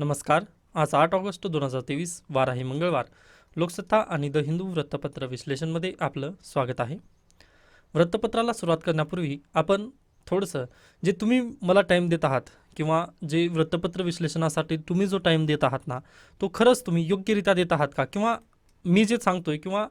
नमस्कार. आज 8 ऑगस्ट 2023 वार आहे मंगळवार. लोकसत्ता आणि द हिंदू वृत्तपत्र विश्लेषणमध्ये आपलं स्वागत आहे. वृत्तपत्राला सुरुवात करण्यापूर्वी आपण थोडंसं जे तुम्ही मला टाईम देत आहात किंवा जे वृत्तपत्र विश्लेषणासाठी तुम्ही जो टाईम देत आहात ना, तो खरंच तुम्ही योग्यरित्या देत आहात का? किंवा मी जे सांगतोय किंवा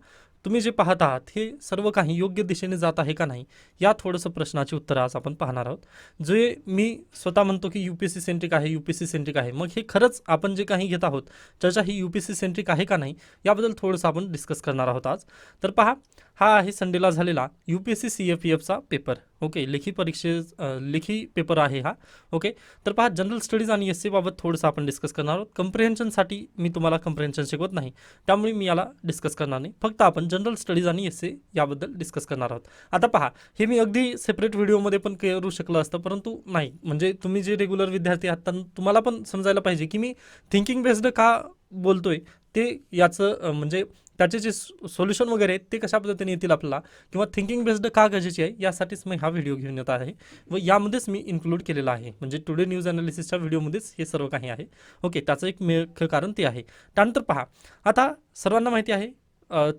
तुम्ही जे पाहत आहात हे सर्व काही योग्य दिशेने जात आहे का नाही, या थोडंसं प्रश्नाची उत्तरं आज आपण पाहणार आहोत. जे मी स्वतः म्हणतो की UPSC सेंट्रिक आहे, UPSC सेंट्रिक आहे, मग हे खरंच आपण जे काही घेत आहोत चर्चा ही UPSC सेंट्रिक आहे का नाही, याबद्दल थोडंसं आपण डिस्कस करणार आहोत आज. तर पहा, हा आहे संडेला झालेला UPSC CFPFचा पेपर. ओके, लेखी पेपर आहे हा. ओके, तर पहा, जनरल स्टडीज आणि SC बाबत थोडंसं आपण डिस्कस करणार आहोत. कम्प्रिहेन्शनसाठी मी तुम्हाला कम्प्रिहेन्शन शिकवत नाही, त्यामुळे मी याला डिस्कस करणार नाही. फक्त आपण जनरल स्टडीज आणि SC याबद्दल डिस्कस करणार आहोत. आता पहा, हे मी अगदी सेपरेट व्हिडिओमध्ये पण करू शकलं असतं, परंतु नाही. म्हणजे तुम्ही जे रेग्युलर विद्यार्थी आहात तुम्हाला पण समजायला पाहिजे की मी थिंकिंग बेस्ड का बोलतोय, ते याचं म्हणजे त्याचे जे सोल्युशन वगैरे आहेत ते कशा पद्धतीने येतील आपल्याला, किंवा थिंकिंग बेस्ड का गरजेची आहे, यासाठीच मी हा व्हिडिओ घेऊन येत आहे व यामध्येच मी इन्क्लूड केलेला आहे. म्हणजे टुडे न्यूज ॲनालिसिसच्या व्हिडिओमध्येच हे सर्व काही आहे. ओके, त्याचं एक मुख्य कारण ते आहे. त्यानंतर पहा, आता सर्वांना माहिती आहे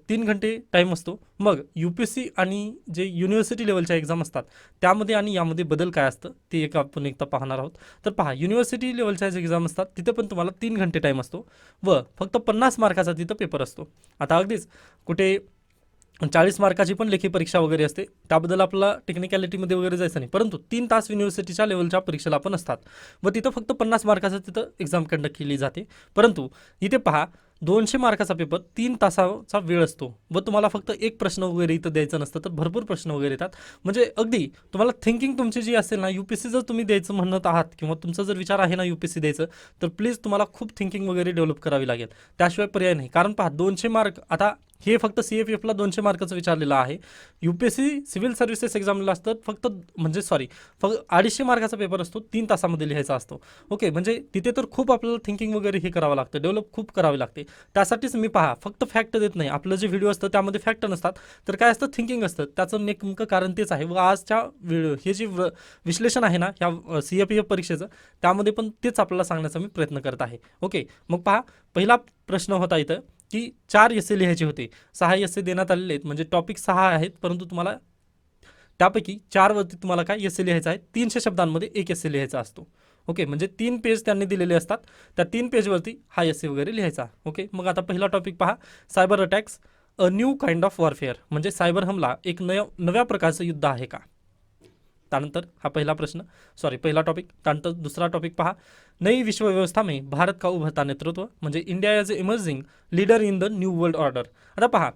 3 घंटे टाईम असतो. मग UPSC आणि जे युनिव्हर्सिटी लेवलच्या एक्झाम असतात त्यामध्ये आणि यामध्ये बदल काय असतं ते आपण एकदा पाहणार आहोत. तर पहा, युनिव्हर्सिटी लेवलच्या जे एक्झाम असतात तिथे पण तुम्हाला 3 घंटे टाईम असतो व फक्त 50 मार्काचा तिथं पेपर असतो. आता अगदीच कुठे 40 मार्काची पण लेखी परीक्षा वगैरे असते, त्याबद्दल आपल्याला टेक्निकॅलिटीमध्ये वगैरे जायचं नाही, परंतु 3 तास युनिव्हर्सिटीच्या लेवलच्या परीक्षेला पण असतात व तिथं फक्त 50 मार्काचं तिथं एक्झाम कंडक्ट केली जाते. परंतु इथे पहा, 200 मार्काचा पेपर 3 तासाचा वेळ असतो व तुम्हाला फक्त एक प्रश्न वगैरे इथं द्यायचं नसतं, तर भरपूर प्रश्न वगैरे येतात. म्हणजे अगदी तुम्हाला थिंकिंग तुमची जी असेल ना, UPSC जर तुम्ही द्यायचं म्हणत आहात किंवा तुमचा जर विचार आहे ना UPSC द्यायचं, तर प्लीज तुम्हाला खूप थिंकिंग वगैरे डेव्हलप करावी लागेल, त्याशिवाय पर्याय नाही. कारण पहा, 200 मार्क, आता हे फक्त CFFला 200 मार्काचं विचारलेलं आहे. UPSC सिव्हिल सर्व्हिसेस एक्झामला असतं फक्त फक्त 250 मार्काचा पेपर असतो, 3 तासामध्ये लिहायचा असतो. ओके, म्हणजे तिथे तर खूप आपल्याला थिंकिंग वगैरे हे करावं लागतं, डेव्हलप खूप करावे लागते. त्यासाठीच मी पहा फक्त फॅक्ट देत नाही. आपलं जे व्हिडिओ असतं त्यामध्ये फॅक्ट नसतात, तर काय असतं, थिंकिंग असतं. त्याचं नेमकं कारण तेच आहे व आजच्या हे जे विश्लेषण आहे ना ह्या CFPF परीक्षेचं, त्यामध्ये पण तेच आपल्याला सांगण्याचा मी प्रयत्न करत आहे. ओके, मग पहा, पहिला प्रश्न होता इथं की 4 एसे लिहायचे होते. 6 एसे देण्यात आलेले आहेत, म्हणजे टॉपिक 6 आहेत, परंतु तुम्हाला त्यापैकी 4 वरती तुम्हाला काय एसे लिहायचं आहे, 300 शब्दांमध्ये 1 एसे लिहायचा असतो. ओके, म्हणजे 3 पेज त्यांनी दिलेले असतात, त्या 3 पेजवरती हा एसे वगैरे लिहायचा. ओके, मग आता पहिला टॉपिक पहा, cyber attacks a new kind of warfare, म्हणजे सायबर हमला एक नव्या प्रकारचं युद्ध आहे का. त्यानंतर हा पहिला टॉपिक. त्यानंतर दुसरा टॉपिक पहा, नई विश्व व्यवस्था में भारत का उभरता नेतृत्व, म्हणजे India as a emerging leader in the new world order. आता पहा,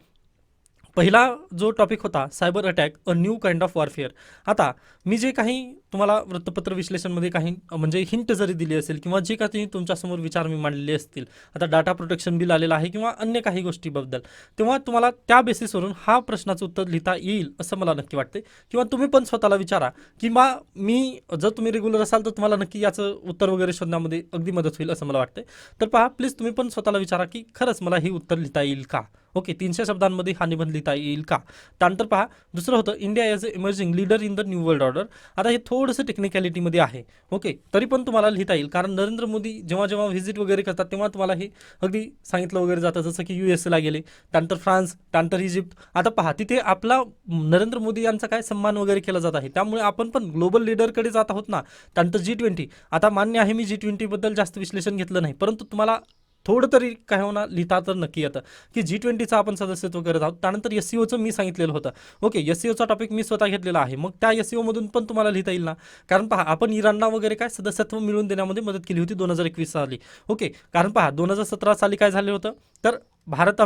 पहिला जो टॉपिक होता cyber attack a new kind of warfare. आता मी जे काही तुम्हाला वृत्तपत्र विश्लेषणमध्ये काही म्हणजे हिंट जरी दिली असेल किंवा जे काही तुमच्यासमोर विचार मी मांडलेले असतील, आता डाटा प्रोटेक्शन बिल आलेलं आहे किंवा अन्य काही गोष्टीबद्दल, तेव्हा तुम्हाला त्या बेसिसवरून हा प्रश्नाचं उत्तर लिहिता येईल असं मला नक्की वाटते. किंवा तुम्ही पण स्वतःला विचारा किंवा जर तुम्ही रेग्युलर असाल तर तुम्हाला नक्की याचं उत्तर वगैरे शोधण्यामध्ये अगदी मदत होईल असं मला वाटतं. तर पहा, प्लीज तुम्ही पण स्वतःला विचारा की खरंच मला हे उत्तर लिहिता येईल का. ओके, 300 शब्दांमध्ये हा निबंध लिहिता येईल का. त्यानंतर पहा, दुसरं होतं India as a emerging leader in the new world order. आता हे थोडंसं टेक्निकॅलिटीमध्ये आहे. ओके, तरी पण तुम्हाला लिहिता येईल, कारण नरेंद्र मोदी जेव्हा जेव्हा व्हिजिट वगैरे करतात तेव्हा तुम्हाला हे अगदी सांगितलं वगैरे जातं, जसं की USA गेले, त्यानंतर फ्रान्स, त्यानंतर इजिप्त. आता पहा, तिथे आपला नरेंद्र मोदी यांचा काय सन्मान वगैरे केला जात आहे, त्यामुळे आपण पण ग्लोबल लीडरकडे जात आहोत ना. त्यानंतर G20. आता मान्य आहे मी G20 बद्दल जास्त विश्लेषण घेतलं नाही, परंतु तुम्हाला थोडं तरी काय होणार लिहिता तर नक्की येतं की G20चं आपण सदस्यत्व करत आहोत. त्यानंतर SCOचं मी सांगितलेलं होतं. ओके, SCOचा टॉपिक मी स्वतः घेतलेला आहे, मग त्या SCO मधून पण तुम्हाला लिहिता येईल ना. कारण पहा, आपण इराणला वगैरे काय सदस्यत्व मिळवून देण्यामध्ये मदत केली होती 2021 साली. ओके, कारण पहा 2017 साली काय झालं होतं, तर भारत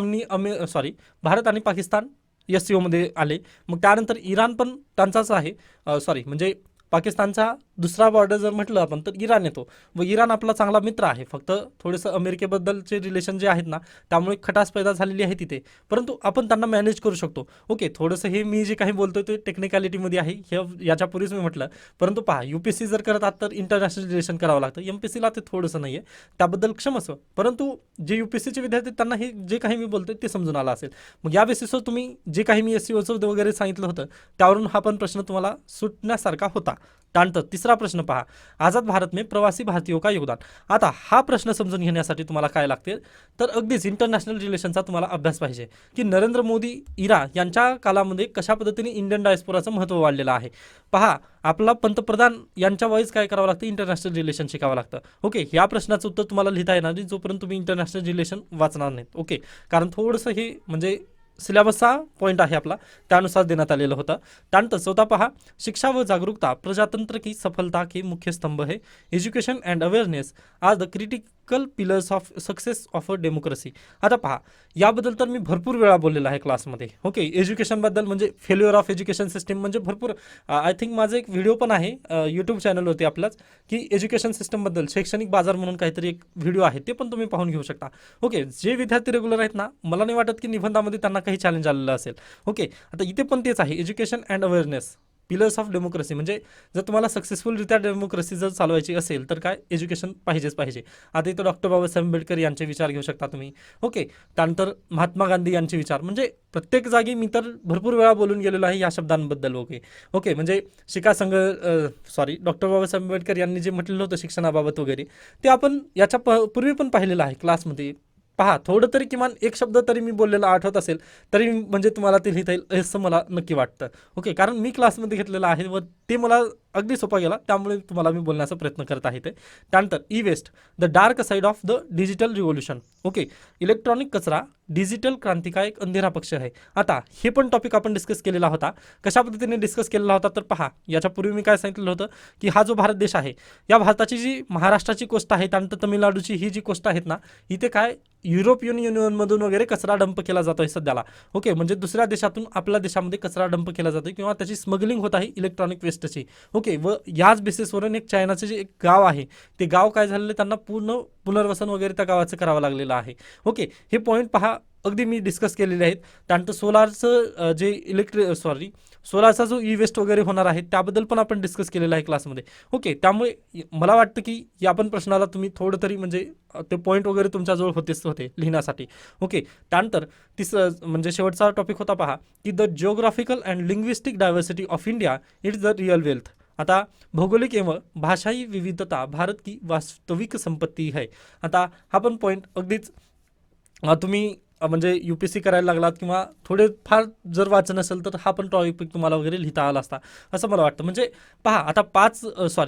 आणि पाकिस्तान SCO मध्ये आले. मग त्यानंतर इराण पण त्यांचाच आहे, म्हणजे पाकिस्तानचा दुसरा बॉर्डर जर म्हटलं आपण तर इराण येतो व इराण आपला चांगला मित्र आहे. फक्त थोडंसं अमेरिकेबद्दलचे रिलेशन जे आहेत ना, त्यामुळे खटास पैदा झालेली आहे तिथे, परंतु आपण त्यांना मॅनेज करू शकतो. ओके, थोडंसं हे मी जे काही बोलतोय ते टेक्निकॅलिटीमध्ये आहे, हे याच्यापूर्वीच मी म्हटलं. परंतु पहा, UPSC जर करत आहात तर इंटरनॅशनल रिलेशन करावं लागतं, MPSCला ते थोडंसं नाही आहे, त्याबद्दल क्षमस्व. परंतु जे UPSCचे विद्यार्थी त्यांना हे जे काही मी बोलतोय ते समजून आलं असेल. मग या बेसिसवर तुम्ही जे काही मी SCOचं वगैरे सांगितलं होतं त्यावरून हा पण प्रश्न तुम्हाला सुटण्यासारखा होता. त्यानंतर तिसरा प्रश्न पहा, आझाद भारत में प्रवासी भारतीयों का योगदान. आता हा प्रश्न समजून घेण्यासाठी तुम्हाला काय लागते, तर अगदीच इंटरनॅशनल रिलेशनचा तुम्हाला अभ्यास पाहिजे की नरेंद्र मोदी इरा यांच्या कालामध्ये कशा पद्धतीने इंडियन डायस्पोराचं महत्त्व वाढलेलं आहे. पहा, आपला पंतप्रधान यांच्या वाईज काय करावं लागतं, इंटरनॅशनल रिलेशन शिकावं लागतं. ओके, या प्रश्नाचं उत्तर तुम्हाला लिहिता येणार नाही जोपर्यंत तुम्ही इंटरनॅशनल रिलेशन वाचणार नाहीत. ओके, कारण थोडंसं हे म्हणजे सिलेबसचा पॉईंट आहे आपला, त्यानुसार देण्यात आलेलं होतं. त्यानंतर चौथा पहा, शिक्षा व जागरूकता प्रजातंत्र की सफलता के मुख्य स्तंभ है. Education and awareness are the critical pillars of success of a democracy. आता पहा, याबद्दल तर मी भरपूर वेळा बोललेला आहे क्लासमध्ये. ओके, एज्युकेशनबद्दल म्हणजे फेल्युअर ऑफ एज्युकेशन सिस्टीम म्हणजे भरपूर, आय थिंक माझं एक व्हिडिओ पण आहे यूट्यूब चॅनलवरती आपल्याच, की एज्युकेशन सिस्टमबद्दल शैक्षणिक बाजार म्हणून काहीतरी एक व्हिडिओ आहे, ते पण तुम्ही पाहून घेऊ शकता. ओके, जे विद्यार्थी रेग्युलर आहेत ना, मला नाही वाटत की निबंधामध्ये त्यांना काही चॅलेंज आलेलं असेल. ओके, आता इथे पण तेच आहे, education and awareness pillars of democracy. म्हणजे जर तुम्हाला सक्सेसफुलरित्या डेमोक्रेसी जर चालवायची असेल तर काय, एज्युकेशन पाहिजेच पाहिजे. आता इथं डॉक्टर बाबासाहेब आंबेडकर यांचे विचार घेऊ शकता तुम्ही. ओके, त्यानंतर महात्मा गांधी यांचे विचार, म्हणजे प्रत्येक जागी मी तर भरपूर वेळा बोलून गेलेलो आहे या शब्दांबद्दल. ओके ओके, म्हणजे डॉक्टर बाबासाहेब आंबेडकर यांनी जे म्हटलेलं होतं शिक्षणाबाबत वगैरे, ते आपण याच्या पूर्वी पण पाहिलेलं आहे क्लासमध्ये. पहा, थोडं तरी किमान एक शब्द तरी मी बोललेला आठवत असेल तरी म्हणजे तुम्हाला ते लिहिता येईल असं मला नक्की वाटतं. ओके, कारण मी क्लासमध्ये घेतलेलं आहे व ते मला अगदी सोपा गेला, त्यामुळे तुम्हाला मी बोलण्याचा प्रयत्न करत आहे. ते त्यानंतर e waste the dark side of the digital revolution. Okay, electronic कचरा डिजिटल क्रांती का एक अंधेरा पक्ष आहे. आता हे पण टॉपिक आपण डिस्कस केलेला होता. कशा पद्धतीने डिस्कस केलेला होता, तर पहा, याच्यापूर्वी मी काय सांगितलेलं होतं की हा जो भारत देश आहे, या भारताची जी महाराष्ट्राची कोस्ट आहे, त्यानंतर तमिळनाडूची ही जी कोस्ट आहेत ना, इथे काय युरोपियन युनियनमधून वगैरे कचरा डंप केला जातो आहे सध्याला. ओके, म्हणजे दुसऱ्या देशातून आपल्या देशामध्ये कचरा डंप केला जातो किंवा त्याची स्मगलिंग होत आहे इलेक्ट्रॉनिक वेस्टची. ओके, व याच बेसिसवरून एक चायनाचं जे एक गाव आहे, ते गाव काय झालेलं, त्यांना पूर्ण पुनर्वसन वगैरे त्या गावाचं करावं लागलेलं आहे. ओके, हे पॉईंट पहा अगदी मी डिस्कस केलेले आहेत. त्यानंतर सोलारचा जो ई वेस्ट वगैरे होणार आहे त्याबद्दल पण आपण डिस्कस केलेलं आहे क्लासमध्ये. ओके, त्यामुळे मला वाटतं की या पण प्रश्नाला तुम्ही थोडं तरी म्हणजे ते पॉईंट वगैरे तुमच्याजवळ होते लिहिण्यासाठी. ओके, त्यानंतर म्हणजे शेवटचा टॉपिक होता पहा, की the geographical and linguistic diversity of India it's the real wealth. आता भौगोलिक एवं भाषाई विविधता भारत की वास्तविक संपत्ती है. आता हा पण पॉईंट अगदीच तुम्ही म्हणजे UPSC करायला लागलात किंवा थोडे फार जर वाचन असेल तर हा पण टॉपिक तुम्हाला वगैरे लिहिता आला असता असं मला वाटतं. म्हणजे पहा, आता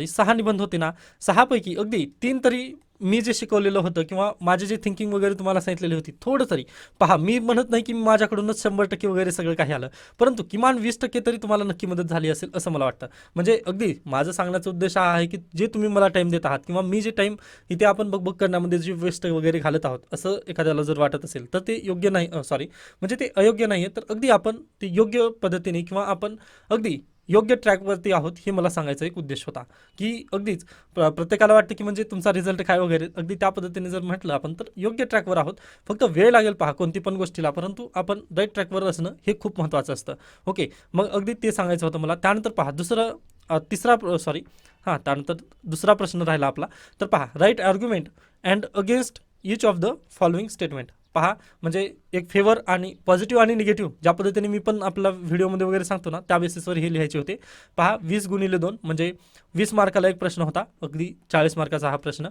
6 निबंध होते ना, 6पैकी अगदी 3 तरी मी जे शिकवलेलं होतं किंवा माझे जे थिंकिंग वगैरे तुम्हाला सांगितलेली होती, थोडं तरी पहा, मी म्हणत नाही की माझ्याकडूनच 100% वगैरे सगळं काही आलं, परंतु किमान 20% तरी तुम्हाला नक्की मदत झाली असेल असं मला वाटतं. म्हणजे अगदी माझं सांगण्याचा उद्देश हा आहे की जे तुम्ही मला टाईम देत आहात किंवा मी जे टाईम इथे आपण बघ करण्यामध्ये जे वेस्ट वगैरे घालत आहोत असं एखाद्याला जर वाटत असेल तर ते योग्य नाही, म्हणजे ते अयोग्य नाही आहे. तर अगदी आपण ते योग्य पद्धतीने किंवा आपण अगदी योग्य ट्रॅकवरती आहोत हे मला सांगायचा एक उद्देश होता. की अगदीच प्रत्येकाला वाटतं की म्हणजे तुमचा रिझल्ट काय वगैरे, अगदी त्या पद्धतीने जर म्हटलं आपण तर योग्य ट्रॅकवर आहोत. फक्त वेळ लागेल पहा कोणती पण गोष्टीला, परंतु आपण राईट ट्रॅकवर असणं हे खूप महत्त्वाचं असतं. ओके, मग अगदी ते सांगायचं होतं मला. त्यानंतर पहा त्यानंतर दुसरा प्रश्न राहिला आपला. तर पहा, write argument and against each of the following statement. पहा, म्हणजे एक फेवर आणि पॉझिटिव्ह आणि निगेटिव्ह ज्या पद्धतीने मी पण आपला व्हिडिओमध्ये वगैरे सांगतो ना, त्या बेसिसवर हे लिहायचे होते. पहा, 20x2 म्हणजे 20 मार्काला एक प्रश्न होता, अगदी 40 मार्काचा हा प्रश्न.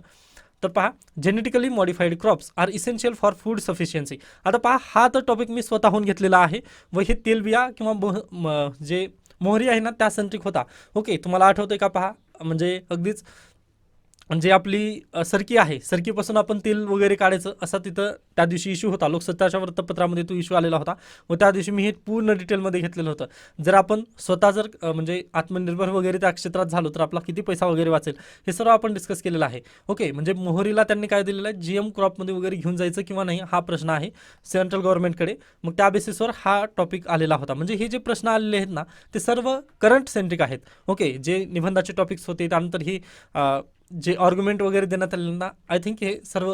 तर पहा, genetically modified crops are essential for food sufficiency. आता पहा, हा तर टॉपिक मी स्वतःहून घेतलेला आहे व हे तेलबिया किंवा जे मोहरी आहे ना त्या सेंट्रिक होता. ओके, तुम्हाला आठवतंय का? पहा, म्हणजे अगदीच म्हणजे आपली सरकी आहे, सरकीपासून आपण तेल वगैरे काढायचं असा तिथं त्या दिवशी इश्यू होता. लोकसत्ताच्या वृत्तपत्रामध्ये तो इश्यू आलेला होता व त्या दिवशी मी हे पूर्ण डिटेलमध्ये घेतलेलं होतं. जर आपण स्वतः म्हणजे आत्मनिर्भर वगैरे त्या क्षेत्रात झालो तर आपला किती पैसा वगैरे वाचेल हे सर्व आपण डिस्कस केलेलं आहे. ओके, म्हणजे मोहरीला त्यांनी काय दिलेलं आहे, GM क्रॉपमध्ये वगैरे घेऊन जायचं किंवा नाही हा प्रश्न आहे सेंट्रल गव्हर्नमेंटकडे. मग त्या बेसिसवर हा टॉपिक आलेला होता. म्हणजे हे जे प्रश्न आलेले आहेत ना ते सर्व करंट सेंट्रिक आहेत. ओके, जे निबंधाचे टॉपिक्स होते त्यानंतर ही जे आर्ग्युमेंट वगैरे देण्यात आलेलं ना, आय थिंक हे सर्व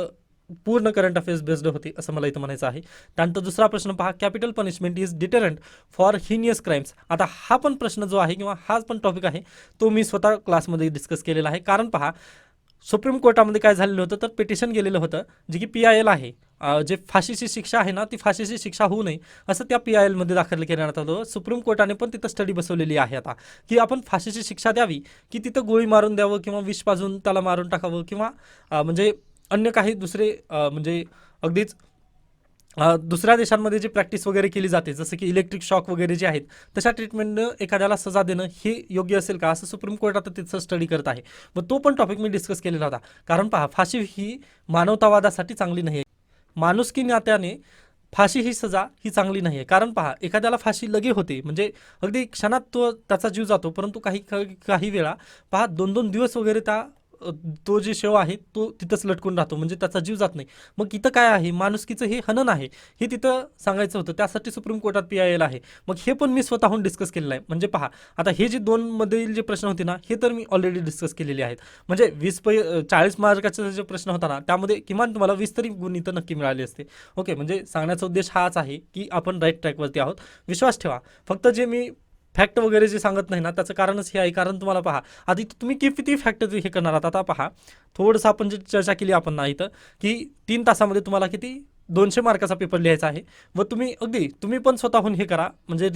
पूर्ण करंट अफेअर्स बेस्ड होते असं मला इथं म्हणायचं आहे. त्यानंतर दुसरा प्रश्न पहा, capital punishment is deterrent for heinous crimes. आता हा पण प्रश्न जो आहे किंवा हाच पण टॉपिक आहे तो मी स्वतः क्लासमध्ये डिस्कस केलेला आहे. कारण पहा, सुप्रीम कोर्टामध्ये काय झालेलं होतं, तर पिटिशन गेलेलं होतं, जे की PIL आहे, जे फाशीची शिक्षा आहे ना, ती फाशीची शिक्षा होऊ नये असं त्या PIL मध्ये दाखल करण्यात आलं. सुप्रीम कोर्टाने पण तिथं स्टडी बसवलेली आहे आता, की आपण फाशीची शिक्षा द्यावी की तिथं गोळी मारून द्यावं किंवा विष पाजून त्याला मारून टाकावं किंवा म्हणजे अन्य काही दुसरे म्हणजे अगदीच दुसऱ्या देशांमध्ये जी प्रॅक्टिस वगैरे केली जाते, जसं की इलेक्ट्रिक शॉक वगैरे जे आहेत, तशा ट्रीटमेंटनं एखाद्याला सजा देणं हे योग्य असेल का, असं सुप्रीम कोर्ट आता तिथं स्टडी करत आहे. मग तो पण टॉपिक मी डिस्कस केलेला होता. कारण पहा, फाशी ही मानवतावादासाठी चांगली नाही आहे. माणुसकी नात्याने फाशी ही सजा ही चांगली नाही आहे. कारण पहा, एखाद्याला फाशी लगे होते, म्हणजे अगदी क्षणात तो त्याचा जीव जातो, परंतु काही काही वेळा पहा 2-2 दिवस वगैरे तो जे शव आहे तो तिथंच लटकून राहतो, म्हणजे त्याचा जीव जात नाही. मग इथं काय आहे, माणुसकीचं हे हनन आहे, हे तिथं सांगायचं होतं. त्यासाठी सुप्रीम कोर्टात PIL आहे. मग हे पण मी स्वतःहून डिस्कस केलेलं आहे. म्हणजे पहा, आता हे जे 2 मधील जे प्रश्न होते ना, हे तर मी ऑलरेडी डिस्कस केलेले आहेत. म्हणजे 40 मार्काचा जे प्रश्न होता ना, त्यामध्ये किमान तुम्हाला 20 तरी गुण इथं नक्की मिळाले असते. ओके, म्हणजे सांगण्याचा उद्देश हाच आहे की आपण राईट ट्रॅकवरती आहोत. विश्वास ठेवा. फक्त जे मी फॅक्ट वगैरे जे सांगत नाही ना, त्याचं कारणच हे आहे. कारण तुम्हाला पहा, आधी तुम्ही किती फॅक्ट हे करणार आहात. आता पहा, थोडंसं आपण जी चर्चा केली आपण ना इथं, की 3 तासामध्ये तुम्हाला किती 200 मार्काचा पेपर लिहायचा आहे. व तुम्ही पण स्वतःहून हे करा, म्हणजे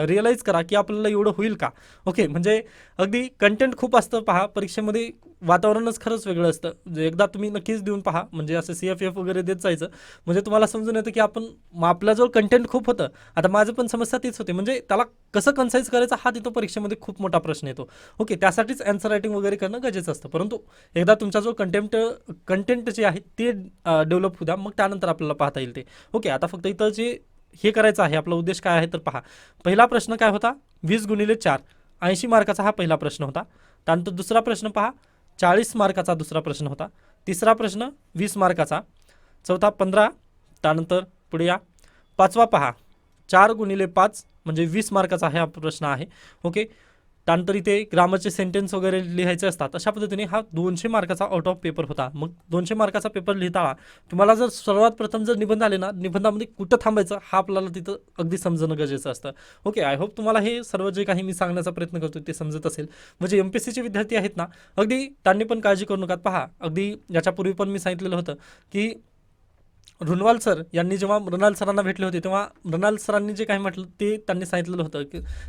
रिअलाईज करा की आपल्याला एवढं होईल का. ओके, म्हणजे अगदी कंटेंट खूप असतं. पहा, परीक्षेमध्ये वातावरणच खरंच वेगळं असतं. म्हणजे एकदा तुम्ही नक्कीच देऊन पहा, म्हणजे असं CFF वगैरे देत जायचं, म्हणजे तुम्हाला समजून येतं की आपल्याजवळ कंटेंट खूप होतं. आता माझं पण समस्या तीच होते, म्हणजे त्याला कसं कन्साईज करायचं हा तिथं परीक्षेमध्ये खूप मोठा प्रश्न येतो. ओके, त्यासाठीच आन्सर रायटिंग वगैरे करणं गरजेचं असतं. परंतु एकदा तुमचा जो कंटेंट जे आहे ते डेव्हलप होऊ द्या, मग त्यानंतर आपल्याला पाहता येईल ते. ओके, आता फक्त इथं जे हे करायचं आहे, आपला उद्देश काय आहे तर पहा, पहिला प्रश्न काय होता, 20x4 80 मार्काचा हा पहिला प्रश्न होता. त्यानंतर दुसरा प्रश्न पहा, 40 मार्काचा दुसरा प्रश्न होता. तिसरा प्रश्न 20 मार्काचा. चौथा 15. त्यानंतर पुढे या, पाचवा पहा 4x5 म्हणजे 20 मार्काचा हा प्रश्न आहे. ओके, त्यानंतर इथे ग्रामरचे सेंटेन्स वगैरे लिहायचे असतात. अशा पद्धतीने हा 200 मार्काचा आउट ऑफ पेपर होता. मग 200 मार्काचा पेपर लिहिताना तुम्हाला जर सर्वात प्रथम जर निबंध आले ना, निबंधामध्ये कुठं थांबायचं हा आपल्याला तिथं अगदी समजणं गरजेचं असतं. ओके, आय होप तुम्हाला हे सर्व जे काही मी सांगण्याचा प्रयत्न करतो ते समजत असेल. म्हणजे MPSCचे विद्यार्थी आहेत ना, अगदी त्यांनी पण काळजी करू नका. पहा, अगदी याच्यापूर्वी पण मी सांगितलेलं होतं की रुनवाल सर यांनी जेव्हा मृणाल सरांना भेटले होते, तेव्हा मृणाल सरांनी जे काही म्हटलं ते त्यांनी सांगितलेलं होतं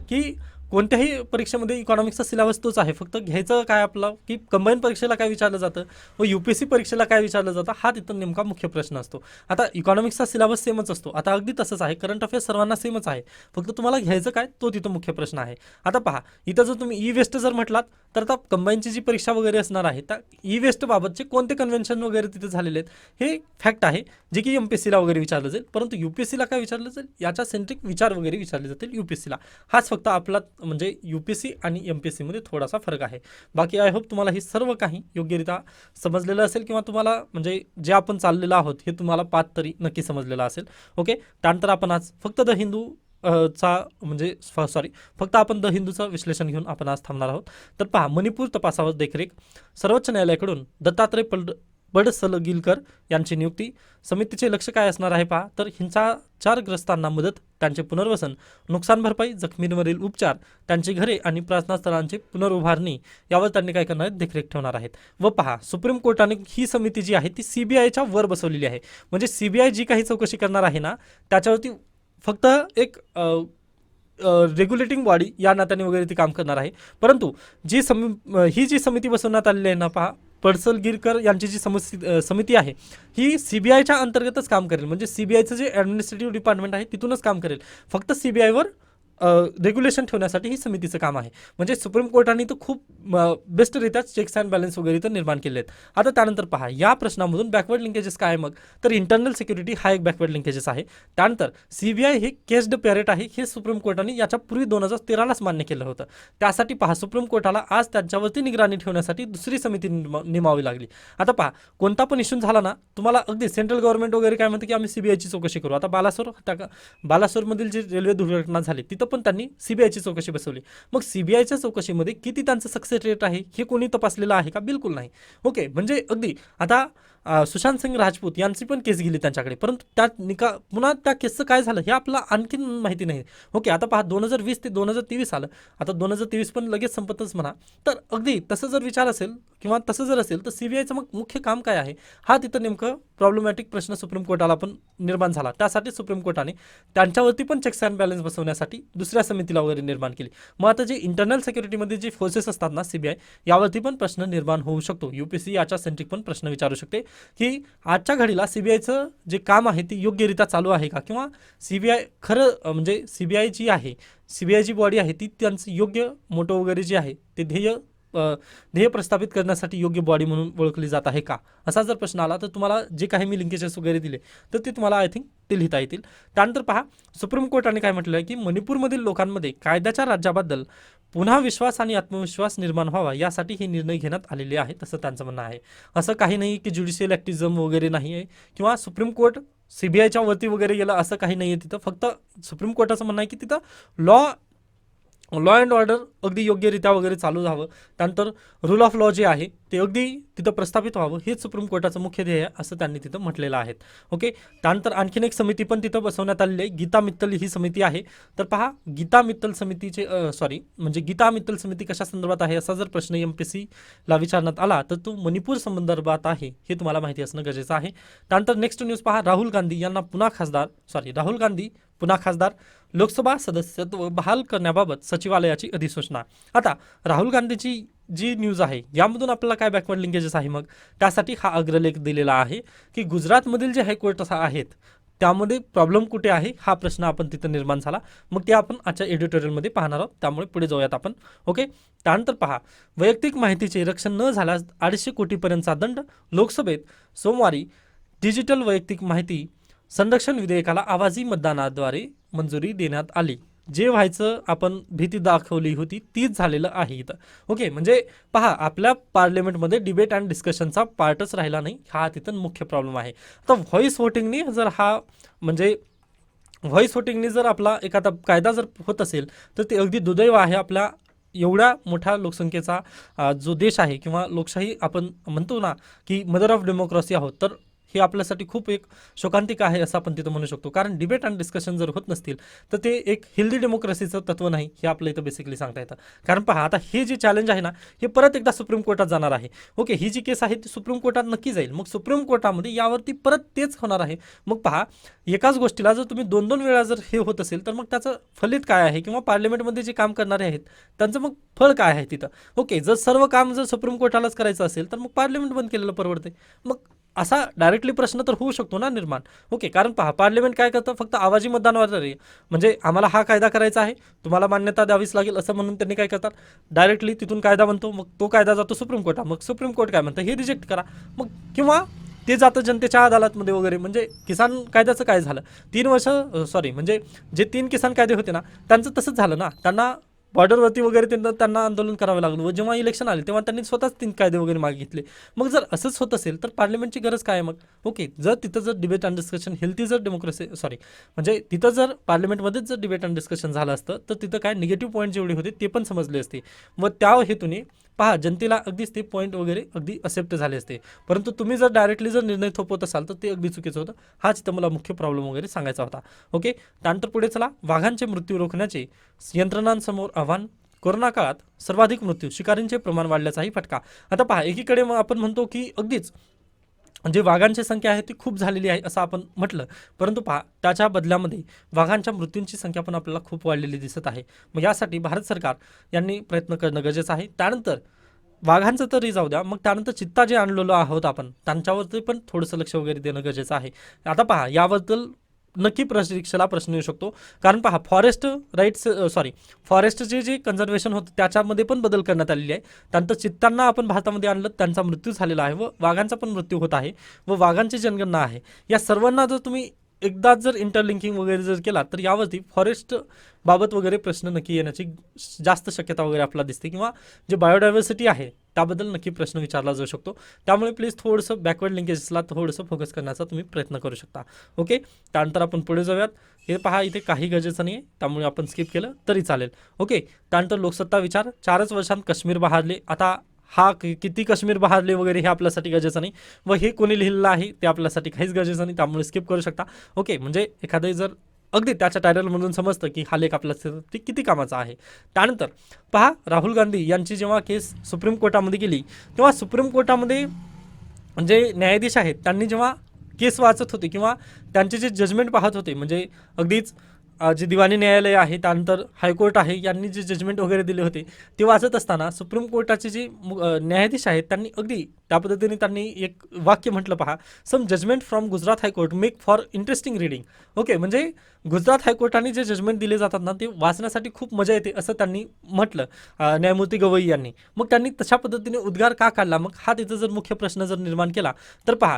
की कोणत्याही परीक्षेमध्ये इकॉनॉमिक्सचा सिलेबस तोच आहे. फक्त घ्यायचं काय आपलं, की कंबाईन परीक्षेला काय विचारलं जातं व UPSC परीक्षेला काय विचारलं जातं, हा तिथं नेमका मुख्य प्रश्न असतो. आता इकॉनॉमिक्सचा सिलेबस सेमच असतो. आता अगदी तसंच आहे, करंट अफेअर्स सर्वांना सेमच आहे. फक्त तुम्हाला घ्यायचं काय तो तिथं मुख्य प्रश्न आहे. आता पहा, इथं जर तुम्ही वेस्ट जर म्हटलात, तर आता कंबाईनची जी परीक्षा वगैरे असणार आहे, त्या वेस्ट बाबतचे कोणते कन्व्हेन्शन वगैरे तिथे झालेले आहेत हे फॅक्ट आहे, जे की MPSCला वगैरे विचारलं जाईल. परंतु UPSCला काय विचारलं जाईल, याच्या सेंट्रिक विचार वगैरे विचारले जातील UPSCला. हाच फक्त आपला म्हणजे UPSC आणि MPSC मध्ये थोडासा फरक आहे. बाकी आय होप तुम्हाला हे सर्व काही योग्यरित्या समजलेलं असेल, किंवा तुम्हाला म्हणजे जे आपण चाललेलं आहोत हे तुम्हाला पाथ तरी नक्की समजलेला असेल. ओके, त्यानंतर आपण आज फक्त द हिंदू म्हणजे फक्त आपण द हिंदूचं विश्लेषण घेऊन आपण आज थांबणार आहोत. तर पहा, मणिपूर तपासावर देखरेख, सर्वोच्च न्यायालयाकडून दत्तात्रय पडसलगीकर यांची नियुक्ती. समितीचे लक्ष काय असणार आहे पहा, तर हिंसाचारग्रस्तांना मदत, त्यांचे पुनर्वसन, नुकसान भरपाई, जखमींवरील उपचार, त्यांची घरे आणि प्रार्थनास्थळांची पुनरुभारणी यावर त्यांनी काय करणार आहेत, देखरेख ठेवणार आहेत. व पहा, सुप्रीम कोर्टाने ही समिती जी आहे ती CBIच्या वर बसवलेली आहे. म्हणजे CBI जी काही चौकशी करणार आहे ना, त्याच्यावरती फक्त एक रेग्युलेटिंग बॉडी या नात्याने वगैरे ती काम करणार आहे. परंतु ही जी समिती बसवण्यात आलेली आहे ना, पहा, पडसलगीकर यांची जी समिती आहे ही CBIच्या अंतर्गतच काम करेल. म्हणजे CBIचं जे ॲडमिनिस्ट्रेटिव्ह डिपार्टमेंट आहे तिथूनच काम करेल. फक्त CBIवर रेग्युलेशन ठेवण्यासाठी ही समितीचं काम आहे. म्हणजे सुप्रीम कोर्टाने तर खूप बेस्टरित्या चेक्स अँड बॅलन्स वगैरे तर निर्माण केले आहेत. आता त्यानंतर पहा, या प्रश्नामधून बॅकवर्ड लिंकेजेस काय मग, तर इंटरनल सिक्युरिटी हा एक बॅकवर्ड लिंकेजेस आहे. त्यानंतर CBI हे केस्ड पॅरेट आहे, हे सुप्रीम कोर्टाने याच्या पूर्वी 2013लाच मान्य केलं होतं. त्यासाठी पहा, सुप्रीम कोर्टाला आज त्यांच्यावरती निगराणी ठेवण्यासाठी दुसरी समिती नेमावी लागली. आता पहा, कोणता पण इश्यू झाला ना, तुम्हाला अगदी सेंट्रल गव्हर्नमेंट वगैरे काय म्हणतं की आम्ही CBIची चौकशी करू. आता बालासोरमधील जी रेल्वे दुर्घटना झाली तिथं पण त्यांनी CBIची चौकशी बसवली. मग CBIच्या चौकशीमध्ये किती त्यांचं सक्सेस रेट आहे हे कोणी तपासलेलं आहे का, बिलकुल नाही. ओके, म्हणजे अगदी आता सुशांत सिंग राजपूत यांची पण केस गेली त्यांच्याकडे, परंतु पुन्हा त्या केसचं काय झालं हे आपल्याला आणखीन माहिती नाही. ओके, आता पहा 2020 ते 2023 आलं, आता 2023 पण लगेच संपतच म्हणा. तर अगदी तसं जर विचार असेल किंवा तसं जर असेल तर सीबीआयचं मग मुख्य काम काय आहे, हा तिथं नेमकं प्रॉब्लेमॅटिक प्रश्न सुप्रीम कोर्टाला पण निर्माण झाला. त्यासाठी सुप्रीम कोर्टाने त्यांच्यावरती पण चेक्स अँड बॅलन्स बसवण्यासाठी दुसऱ्या समितीला वगैरे निर्माण केली. मग आता जे इंटरनल सिक्युरिटीमध्ये जे फोर्सेस असतात ना सीबीआय, यावरती पण प्रश्न निर्माण होऊ शकतो. यूपीसी याच्या सेंट्रिक पण प्रश्न विचारू शकते की आजच्या घडीला सीबीआयचं जे काम आहे ते योग्यरित्या चालू आहे का, किंवा सीबीआय खरं म्हणजे सीबीआय जी आहे, सीबीआय जी बॉडी आहे ती त्यांचं योग्य मोठं वगैरे जे आहे ते ध्येय प्रस्थापित करण्यासाठी योग्य बॉडी म्हणून ओळखली जात आहे का, असा जर प्रश्न आला तर तुम्हाला जे काही मी लिंकेजेस वगैरे दिले तर ते तुम्हाला आय थिंक ते लिहिता येतील. त्यानंतर पहा सुप्रीम कोर्टाने काय म्हटलं आहे की मणिपूरमधील लोकांमध्ये कायद्याच्या राज्याबद्दल पुन्हा विश्वास आणि आत्मविश्वास निर्माण व्हावा यासाठी हे निर्णय घेण्यात आलेले आहे, तसं त्यांचं म्हणणं आहे. असं काही नाही की ज्युडिशियल ॲक्टिझम वगैरे नाही आहे किंवा सुप्रीम कोर्ट सीबीआयच्या वरती वगैरे गेलं असं काही नाही आहे. तिथं फक्त सुप्रीम कोर्टाचं म्हणणं आहे की तिथं लॉ अँड ऑर्डर अगदी योग्यरित्या वगैरे चालू व्हावं, त्यानंतर रूल ऑफ लॉ जे आहे ते अगदी तिथं प्रस्थापित व्हावं, हेच सुप्रीम कोर्टाचं मुख्य ध्येय आहे असं त्यांनी तिथं म्हटलेलं आहे. ओके, त्यानंतर आणखीन एक समिती पण तिथं बसवण्यात आलेली आहे, गीता मित्तल ही समिती आहे. तर पहा गीता मित्तल समितीचे गीता मित्तल समिती कशा संदर्भात आहे असा जर प्रश्न MPSCला विचारण्यात आला तर तो मणिपूर संदर्भात आहे, हे तुम्हाला माहिती असणं गरजेचं आहे. त्यानंतर नेक्स्ट न्यूज पहा, राहुल गांधी पुन्हा खासदार लोकसभा सदस्यत्व बहाल करण्याबाबत सचिवालयाची अधिसूचना. आता राहुल गांधीची जी न्यूज आहे यामधून आपल्याला काय बॅकवर्ड लिंकेजेस आहे, मग त्यासाठी हा अग्रलेख दिलेला आहे की गुजरातमधील जे हायकोर्ट आहेत त्यामध्ये प्रॉब्लेम कुठे आहे हा प्रश्न आपण तिथं निर्माण झाला. मग ते आपण आजच्या एडिटोरियलमध्ये पाहणार आहोत, त्यामुळे पुढे जाऊयात आपण. ओके, त्यानंतर पहा वैयक्तिक माहितीचे रक्षण न झाल्यास 250 कोटीपर्यंतचा दंड. लोकसभेत सोमवारी डिजिटल वैयक्तिक माहिती संरक्षण विधेयकाला आवाजी मतदानाद्वारे मंजुरी देण्यात आली. जे व्हायचं आपण भीती दाखवली होती तीच झालेलं आहे इथं. ओके, म्हणजे पहा आपल्या पार्लमेंटमध्ये डिबेट अँड डिस्कशनचा पार्टच राहिला नाही, हा तिथं मुख्य प्रॉब्लेम आहे. आता व्हॉइस व्होटिंगनी जर आपला एखादा कायदा जर होत असेल तर ते अगदी दुर्दैव आहे. आपल्या एवढ्या मोठ्या लोकसंख्येचा जो देश आहे किंवा लोकशाही आपण म्हणतो ना की मदर ऑफ डेमोक्रेसी आहोत, तर हे आपल्यासाठी खूप एक शोकांतिक आहे असं आपण तिथं म्हणू शकतो. कारण डिबेट अँड डिस्कशन जर होत नसतील तर ते एक हेल्दी डेमोक्रेसीचं तत्व नाही, हे आपलं इथं बेसिकली सांगता येतं. कारण पहा आता हे जे चॅलेंज आहे ना हे परत एकदा सुप्रीम कोर्टात जाणार आहे. ओके, ही जी केस आहे ती सुप्रीम कोर्टात नक्की जाईल, मग सुप्रीम कोर्टामध्ये यावरती परत तेच होणार आहे. मग पहा एकाच गोष्टीला जर तुम्ही 2-2 वेळा जर हे होत असेल तर मग त्याचं फलित काय आहे, किंवा पार्लमेंटमध्ये जे काम करणारे आहेत त्यांचं मग फळ काय आहे तिथं. ओके, जर सर्व काम जर सुप्रीम कोर्टालाच करायचं असेल तर मग पार्लमेंट बंद केलेलं परवडते. मग असा डायरेक्टली प्रश्न तर होऊ शकतो ना निर्माण. ओके, कारण पहा पार्लमेंट काय करतं, फक्त आवाजी मतदानावर आहे, म्हणजे आम्हाला हा कायदा करायचा आहे तुम्हाला मान्यता द्यावीच लागेल असं म्हणून त्यांनी काय करतात, डायरेक्टली तिथून कायदा बनतो, मग तो कायदा जातो सुप्रीम कोर्टात, मग सुप्रीम कोर्ट काय म्हणतं हे रिजेक्ट करा, मग किंवा ते जातं जनतेच्या अदालतमध्ये वगैरे. म्हणजे किसान कायद्याचं काय झालं, 3 वर्ष म्हणजे जे 3 किसान कायदे होते ना त्यांचं तसंच झालं ना, त्यांना बॉर्डरवरती वगैरे त्यांना आंदोलन करावं लागलं व जेव्हा इलेक्शन आले तेव्हा त्यांनी स्वतःच 3 कायदे वगैरे मागे घेतले. मग जर असंच होत असेल तर पार्लमेंटची गरज काय आहे मग. ओके, जर तिथं जर डिबेट अँड डिस्कशन हेल्थी जर म्हणजे तिथं जर पार्लमेंटमध्येच जर डिबेट अँड डिस्कशन झालं असतं तर तिथं काय निगेटिव्ह पॉईंट जेवढे होते ते पण समजले असते, मग त्या हेतूने पहा जनतेला अगदीच ते पॉईंट वगैरे अगदी असेप्ट झाले असते. परंतु तुम्ही जर डायरेक्टली जर निर्णय थोपवत असाल तर ते अगदी चुकीचं होतं. हाच इथं मला मुख्य प्रॉब्लेम वगैरे सांगायचा होता. ओके, त्यानंतर पुढे चला, वाघांचे मृत्यू रोखण्याचे यंत्रणांसमोर आव्हान. कोरोना काळात सर्वाधिक मृत्यू, शिकारींचे प्रमाण वाढल्याचाही फटका. आता पहा एकीकडे मग आपण म्हणतो की अगदीच जे वाघांची संख्या आहे ती खूप झालेली आहे असं आपण म्हटलं, परंतु पहा त्याच्या बदल्यामध्ये वाघांच्या मृत्यूंची संख्या पण आपल्याला खूप वाढलेली दिसत आहे. मग यासाठी भारत सरकार यांनी प्रयत्न करणं गरजेचं आहे. त्यानंतर वाघांचं तरी जाऊ द्या, मग त्यानंतर चित्ता जे आणलेलो आहोत आपण त्यांच्यावरती पण थोडंसं लक्ष वगैरे देणं गरजेचं आहे. आता पहा याबद्दल नक्की परीक्षेला प्रश्न येऊ शकतो, कारण पहा फॉरेस्टचे जे कन्झर्वेशन होतं त्याच्यामध्ये पण बदल करण्यात आलेली आहे. त्यानंतर चित्तांना आपण भारतामध्ये आणलं, त्यांचा मृत्यू झालेला आहे व वाघांचा पण मृत्यू होत आहे व वाघांची जनगणना आहे. या सर्वांना जर तुम्ही एकदाच जर इंटरलिंकिंग वगैरे जर केला तर यावरती फॉरेस्ट बाबत वगैरे प्रश्न नक्की येण्याची जास्त शक्यता वगैरे आपल्याला दिसते, किंवा जे बायोडायव्हर्सिटी आहे त्याबद्दल नक्की प्रश्न विचारला जाऊ शकतो. त्यामुळे प्लीज थोडंसं बॅकवर्ड लिंकेजेसला थोडंसं फोकस करण्याचा तुम्ही प्रयत्न करू शकता. ओके, त्यानंतर आपण पुढे जाऊयात. हे पहा इथे काही गरजेचं नाही आहे त्यामुळे आपण स्किप केलं तरी चालेल. ओके, त्यानंतर लोकसत्ता विचार. 4च वर्षांत काश्मीर बहारले. आता हा किती काश्मीर बहारले वगैरे हे आपल्यासाठी गरजेचं नाही, व हे कोणी लिहिलेलं आहे ते आपल्यासाठी काहीच गरजेचं नाही, त्यामुळे स्किप करू शकता. ओके, म्हणजे एखादं जर अगदी त्याच्या टायटलमधून समजतं की हा लेख आपल्यासाठी किती कामाचा आहे. त्यानंतर पहा, राहुल गांधी यांची जेव्हा केस सुप्रीम कोर्टामध्ये गेली तेव्हा सुप्रीम कोर्टामध्ये जे न्यायाधीश आहेत त्यांनी जेव्हा केस वाचत होते किंवा त्यांचे जे जजमेंट पाहत होते, म्हणजे अगदीच जे दिवाणी न्यायालय आहे, त्यानंतर हायकोर्ट आहे, यांनी जे जजमेंट वगैरे दिले होते ते वाचत असताना सुप्रीम कोर्टाचे जे न्यायाधीश आहेत त्यांनी अगदी त्या पद्धतीने त्यांनी एक वाक्य म्हटलं पहा, some judgment from Gujarat high court make for interesting reading. Okay, म्हणजे गुजरात हायकोर्टाने जे जजमेंट दिले जातात ना ते वाचण्यासाठी खूप मजा येते असं त्यांनी म्हटलं, न्यायमूर्ती गवई यांनी. मग त्यांनी तशा पद्धतीने उद्गार का काढला, मग हा तिथं जर मुख्य प्रश्न जर निर्माण केला तर पहा,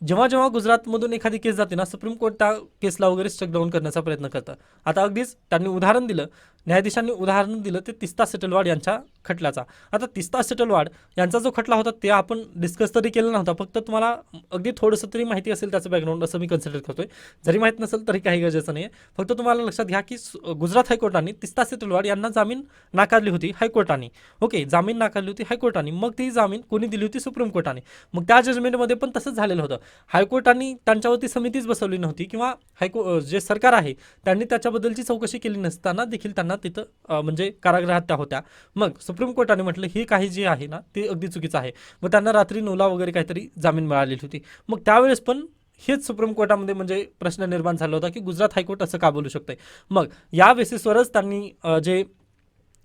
जेव्हा जेव्हा गुजरातमधून एखादी केस जाते ना, सुप्रीम कोर्ट त्या केसला वगैरे स्टक डाऊन करण्याचा प्रयत्न करतं. आता अगदीच त्यांनी उदाहरण दिलं, न्यायाधीशांनी उदाहरण दिलं ते तिस्ता सेटलवाड यांच्या खटल्याचा. आता तिस्ता सेटलवाड यांचा जो खटला होता ते आपण डिस्कस तरी केला नव्हता, फक्त तुम्हाला अगदी थोडंसं तरी माहिती असेल त्याचं बॅकग्राऊंड असं मी कन्सिडर करतोय. जरी माहीत नसेल तरी काही गरजेचं नाही आहे, फक्त तुम्हाला लक्षात घ्या की गुजरात हायकोर्टाने तिस्ता सेटलवाड यांना जामीन नाकारली होती हायकोर्टाने. ओके, जामीन नाकारली होती हायकोर्टाने, मग ती जामीन कोणी दिली होती? सुप्रीम कोर्टाने. मग त्या जजमेंटमध्ये पण तसंच झालेलं होतं, हायकोर्टाने त्यांच्यावरती समितीच बसवली नव्हती किंवा जे सरकार आहे त्यांनी त्याच्याबद्दलची चौकशी केली नसताना देखील त्यांना तिथं म्हणजे कारागृहात त्या होत्या. मग सुप्रीम कोर्टाने म्हटलं हे काही जे आहे ना ते अगदी चुकीचं आहे, मग त्यांना रात्री 9ला वगैरे काहीतरी जामीन मिळालेली होती. मग त्यावेळेस पण हेच सुप्रीम कोर्टामध्ये म्हणजे प्रश्न निर्माण झाला होता की गुजरात हायकोर्ट असं का बोलू शकतंय. मग या बेसिसवरच त्यांनी जे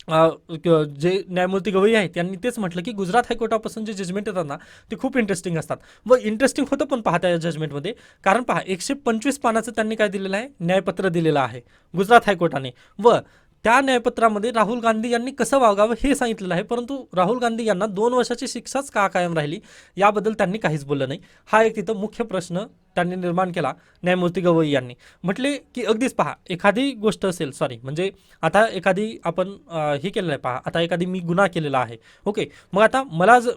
न्यायमूर्ती गवई आहेत त्यांनी तेच म्हटलं की गुजरात हायकोर्टापासून जे जजमेंट येतात ना ते खूप इंटरेस्टिंग असतात, व इंटरेस्टिंग होतं पण पहा त्या जजमेंटमध्ये. कारण पहा, 125 पानाचं त्यांनी काय दिलेलं आहे? न्यायपत्र दिलेलं आहे गुजरात हायकोर्टाने, व त्या न्यायपत्रामध्ये राहुल गांधी यांनी कसं वागावं हे सांगितलेलं आहे. परंतु राहुल गांधी यांना 2 वर्षाची शिक्षाच का कायम राहिली याबद्दल त्यांनी काहीच बोललं नाही. हा एक तिथं मुख्य प्रश्न त्यांनी निर्माण केला न्यायमूर्ती गवई यांनी. म्हटले की अगदीच पहा, एखादी गोष्ट असेल, सॉरी म्हणजे आता एखादी आपण हे केलेलं आहे पहा, आता एखादी मी गुन्हा केलेला आहे. ओके, मग आता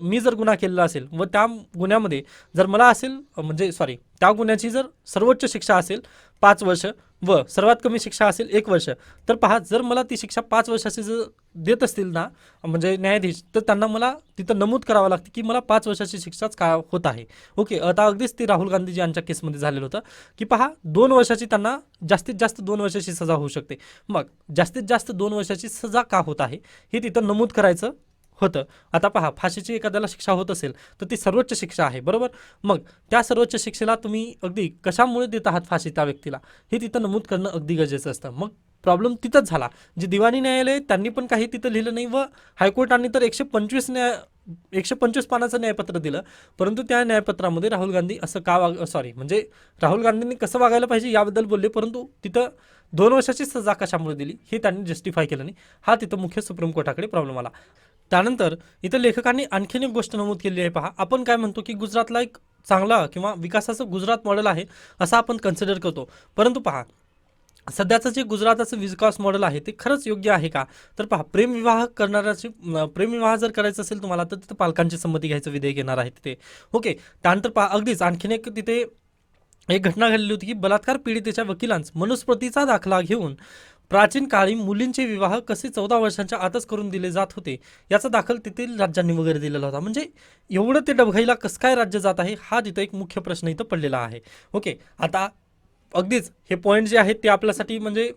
मी जर गुन्हा केलेला असेल व त्या गुन्ह्यामध्ये जर मला असेल म्हणजे सॉरी त्या गुन्ह्याची जर सर्वोच्च शिक्षा असेल 5 वर्ष व सर्वात कमी शिक्षा असेल 1 वर्ष, तर पहा जर मला ती शिक्षा 5 वर्षाची जर देत असतील ना म्हणजे न्यायाधीश, तर त्यांना मला तिथं नमूद करावं लागतं की मला 5 वर्षाची शिक्षाच का होत आहे. ओके, आता अगदीच ती राहुल गांधी यांच्या केसमध्ये झालेलं होतं की पहा 2 वर्षाची त्यांना जास्तीत जास्त 2 वर्षाची सजा होऊ शकते. मग जास्तीत जास्त 2 वर्षाची सजा का होत आहे हे तिथं नमूद करायचं होतं. आता पहा, फाशीची एखाद्याला शिक्षा होत असेल तर ती सर्वोच्च शिक्षा आहे, बरोबर. मग त्या सर्वोच्च शिक्षेला तुम्ही अगदी कशामुळे देत आहात फाशी त्या व्यक्तीला हे तिथं नमूद करणं अगदी गरजेचं असतं. मग प्रॉब्लेम तिथंच झाला, जे दिवाणी न्यायालय त्यांनी पण काही तिथं लिहिलं नाही, व हायकोर्टाने तर 125 पानाचं न्यायपत्र दिलं, परंतु त्या न्यायपत्रामध्ये राहुल गांधी असं का सॉरी म्हणजे राहुल गांधींनी कसं वागायला पाहिजे याबद्दल बोलले, परंतु तिथं 2 वर्षाची सजा कशामुळे दिली हे त्यांनी जस्टिफाय केलं नाही. हा तिथं मुख्य सुप्रीम कोर्टाकडे प्रॉब्लेम आला. त्यानंतर इथं लेखकांनी आणखीन एक गोष्ट नमूद केली आहे पहा, आपण काय म्हणतो की गुजरातला एक चांगला किंवा विकासाचं गुजरात मॉडेल आहे असं आपण कन्सिडर करतो, परंतु पहा सध्याचं जे गुजराताचं विकास मॉडेल आहे ते खरंच योग्य आहे का? तर पहा, प्रेमविवाह जर करायचं असेल तुम्हाला तर तिथं पालकांची संमती घ्यायचं विधेयक येणार आहे तिथे. ओके, त्यानंतर पहा अगदीच आणखीन एक तिथे एक घटना घडली होती की बलात्कार पीडितेच्या वकिलांस मनुस्मृतीचा दाखला घेऊन प्राचीन काळी मुलींचे विवाह कसे 14 वर्षांच्या आतच करून दिले जात होते याचा दाखल तेथील राज्यांनी वगैरे दिलेला होता. म्हणजे एवढं ते डबघाईला कसं काय राज्य जात आहे हा तिथं एक मुख्य प्रश्न इथं पडलेला आहे. ओके, आता अगदीच हे पॉईंट जे आहेत ते आपल्यासाठी म्हणजे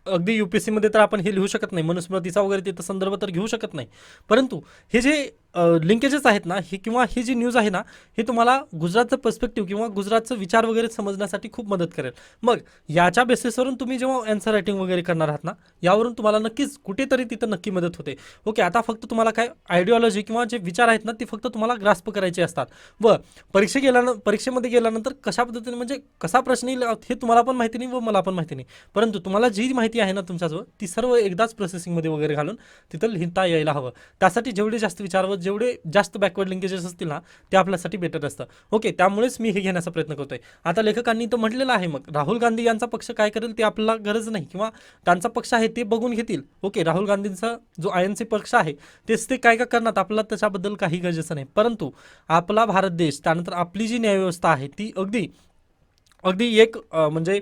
अगदी UPSC मध्ये तर आपण हे लिहू शकत नाही, मनुस्मृतीचा वगैरे तिथं संदर्भ तर घेऊ शकत नाही, परंतु हे जे लिंकेजेस आहेत ना हे किंवा ही जी न्यूज आहे ना हे तुम्हाला गुजरातचं पर्स्पेक्टिव्ह किंवा गुजरातचं विचार वगैरे समजण्यासाठी खूप मदत करेल. मग याच्या बेसिसवरून तुम्ही जेव्हा आन्सर रायटिंग वगैरे करणार आहात ना यावरून तुम्हाला नक्कीच कुठेतरी तिथं नक्की मदत होते. ओके, आता फक्त तुम्हाला काय आयडिओलॉजी किंवा जे विचार आहेत ना ते फक्त तुम्हाला ग्रास्प करायचे असतात, व परीक्षेमध्ये गेल्यानंतर कशा पद्धतीने म्हणजे कसा प्रश्न येईल हे तुम्हाला पण माहिती नाही व मला पण माहिती नाही, परंतु तुम्हाला जी माहिती आहे ना तुमच्याजवळ ती सर्व एकदाच प्रोसेसिंगमध्ये वगैरे घालून तिथं लिहिता यायला हवं. त्यासाठी जेवढे जास्त विचार व जेवढे जास्त बॅकवर्ड लिंकेजेस असतील ना ते आपल्यासाठी बेटर असतं. ओके, त्यामुळेच मी हे घेण्याचा प्रयत्न करतोय. आता लेखकांनी तर म्हटलेलं आहे, मग राहुल गांधी यांचा पक्ष काय करेल ते आपल्याला गरज नाही, किंवा त्यांचा पक्ष आहे ते बघून घेतील. ओके, राहुल गांधींचा जो INC पक्ष आहे तेच ते काय करणार आपल्याला त्याच्याबद्दल काही गरजेचं नाही, परंतु आपला भारत देश त्यानंतर आपली जी न्यायव्यवस्था आहे ती अगदी एक म्हणजे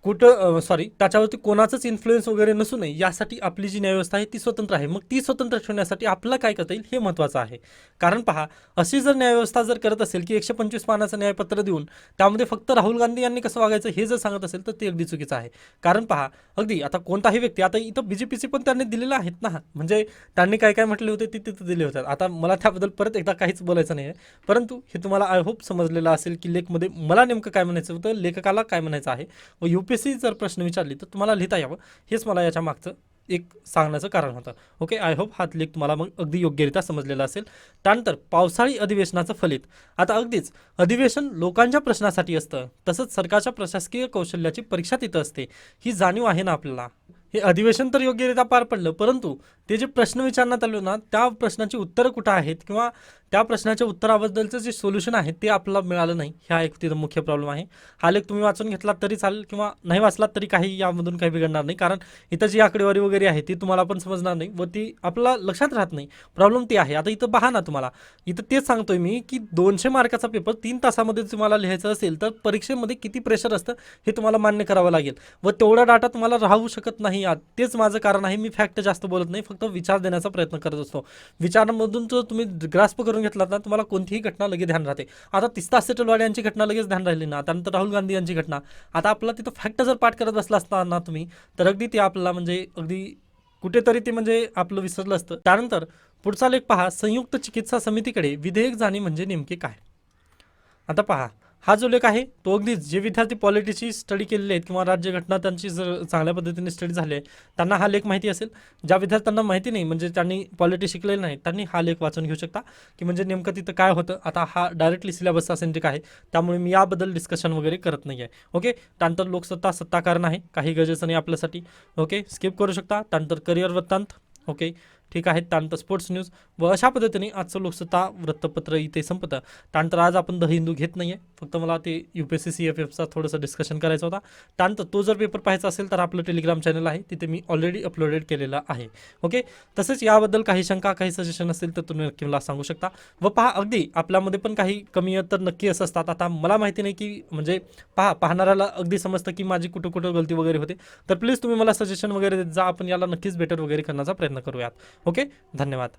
कुठं सॉरी त्याच्यावरती कोणाचंच इन्फ्लुएन्स वगैरे नसू नये यासाठी आपली जी न्यायव्यवस्था आहे ती स्वतंत्र आहे. मग ती स्वतंत्र ठेवण्यासाठी आपल्याला काय करता येईल हे महत्त्वाचं आहे. कारण पहा, अशी जर न्यायव्यवस्था जर करत असेल की 125 पानाचं न्यायपत्र देऊन त्यामध्ये फक्त राहुल गांधी यांनी कसं वागायचं हे जर सांगत असेल तर ते अगदी चुकीचं आहे. कारण पहा, अगदी आता कोणताही व्यक्ती, आता इथं बीजेपीचे पण त्यांनी दिलेले आहेत ना, म्हणजे त्यांनी काय काय म्हटले होते ते तिथं दिले होते. आता मला त्याबद्दल परत एकदा काहीच बोलायचं नाही आहे, परंतु हे तुम्हाला आय होप समजलेलं असेल की लेखमध्ये मला नेमकं काय म्हणायचं होतं, लेखकाला काय म्हणायचं आहे व UPSC जर प्रश्न विचारली तर तुम्हाला लिहिता यावं, हेच मला याच्या मागचं एक सांगण्याचं कारण होतं. ओके, आय होप हा लेख तुम्हाला मग अगदी योग्यरित्या समजलेला असेल. त्यानंतर पावसाळी अधिवेशनाचं फलित. आता अगदीच अधिवेशन लोकांच्या प्रश्नासाठी असतं, तसंच सरकारच्या प्रशासकीय कौशल्याची परीक्षा तिथं असते, ही जाणीव आहे ना आपल्याला. हे अधिवेशन तर योग्यरित्या पार पडलं, परंतु ते जे प्रश्न विचारण्यात आले ना त्या प्रश्नाची उत्तरं कुठं आहेत किंवा त्या प्रश्नाच्या उत्तराबद्दलचं जे सोल्युशन आहे ते आपल्याला मिळालं नाही, हा एक तिथं मुख्य प्रॉब्लेम आहे. हा लेख तुम्ही वाचून घेतलात तरी चालेल किंवा नाही वाचलात तरी काही यामधून काही बिघडणार नाही, कारण इथं जी आकडेवारी वगैरे आहे ती तुम्हाला पण समजणार नाही व ती आपल्याला लक्षात राहत नाही. प्रॉब्लेम ती आहे. आता इथं पहा ना, तुम्हाला इथं तेच सांगतोय मी की 200 मार्काचा पेपर 3 तासामध्ये तुम्हाला लिहायचं असेल तर परीक्षेमध्ये किती प्रेशर असतं हे तुम्हाला मान्य करावं लागेल व तेवढा डाटा तुम्हाला राहू शकत नाही. तेच माझं कारण आहे. मी फॅक्ट जास्त बोलत नाही, फक्त विचार देण्याचा प्रयत्न करत असतो. विचारांमधून जर तुम्ही ग्रास्प करून घेतलात ना, तुम्हाला कोणतीही घटना लगेच ध्यान राहते. आता तिस्ता सेटलवाड यांची घटना लगेच ध्यान राहिली ना, त्यानंतर राहुल गांधी यांची घटना. आता आपल्याला तिथं फॅक्ट जर पाठ करत बसला असता ना तुम्ही, तर अगदी ते आपल्याला म्हणजे अगदी कुठेतरी ते म्हणजे आपलं विसरलं असतं. त्यानंतर पुढचा लेख पहा, संयुक्त चिकित्सा समितीकडे विधेयक जाणे म्हणजे नेमके काय. आता पहा, हा जो लेख आहे तो अगदी जे विद्यार्थी पॉलिटीची स्टडी केलेले आहेत किंवा राज्यघटना त्यांची जर चांगल्या पद्धतीने स्टडी झाली आहे त्यांना हा लेख माहिती असेल. ज्या विद्यार्थ्यांना माहिती नाही, म्हणजे त्यांनी पॉलिटी शिकलेलं नाही, त्यांनी हा लेख वाचून घेऊ शकता की म्हणजे नेमकं तिथं काय होतं. आता हा डायरेक्टली सिलेबसचा सेंट्रिक आहे, त्यामुळे मी याबद्दल डिस्कशन वगैरे करत नाही आहे. ओके, त्यानंतर लोकसत्ता सत्ताकारण आहे, काही गरजेचं नाही आपल्यासाठी. ओके, स्किप करू शकता. त्यानंतर करिअर वृत्तांत. ओके, ठीक आहे. त्यानंतर स्पोर्ट्स न्यूज व अशा पद्धतीने आजचं लोकसत्ता वृत्तपत्र इथे संपतं. त्यानंतर आज आपण द हिंदू घेत नाही आहे, फक्त मला ते UPSC CFFचा थोडंसं डिस्कशन करायचा होता. त्यानंतर तो जर पेपर पाहायचा असेल तर आपलं टेलिग्राम चॅनल आहे, तिथे मी ऑलरेडी अपलोडेड केलेलं आहे. ओके, तसेच याबद्दल काही शंका काही सजेशन असेल तर तुम्ही नक्की मला सांगू शकता. व पहा, अगदी आपल्यामध्ये पण काही कमी तर नक्की असं असतात. आता मला माहिती नाही की म्हणजे पहा, पाहणाऱ्याला अगदी समजतं की माझी कुठं कुठं गलती वगैरे होते, तर प्लीज तुम्ही मला सजेशन वगैरे देत जा. आपण याला नक्कीच बेटर वगैरे करण्याचा प्रयत्न करूयात. ओके, धन्यवाद.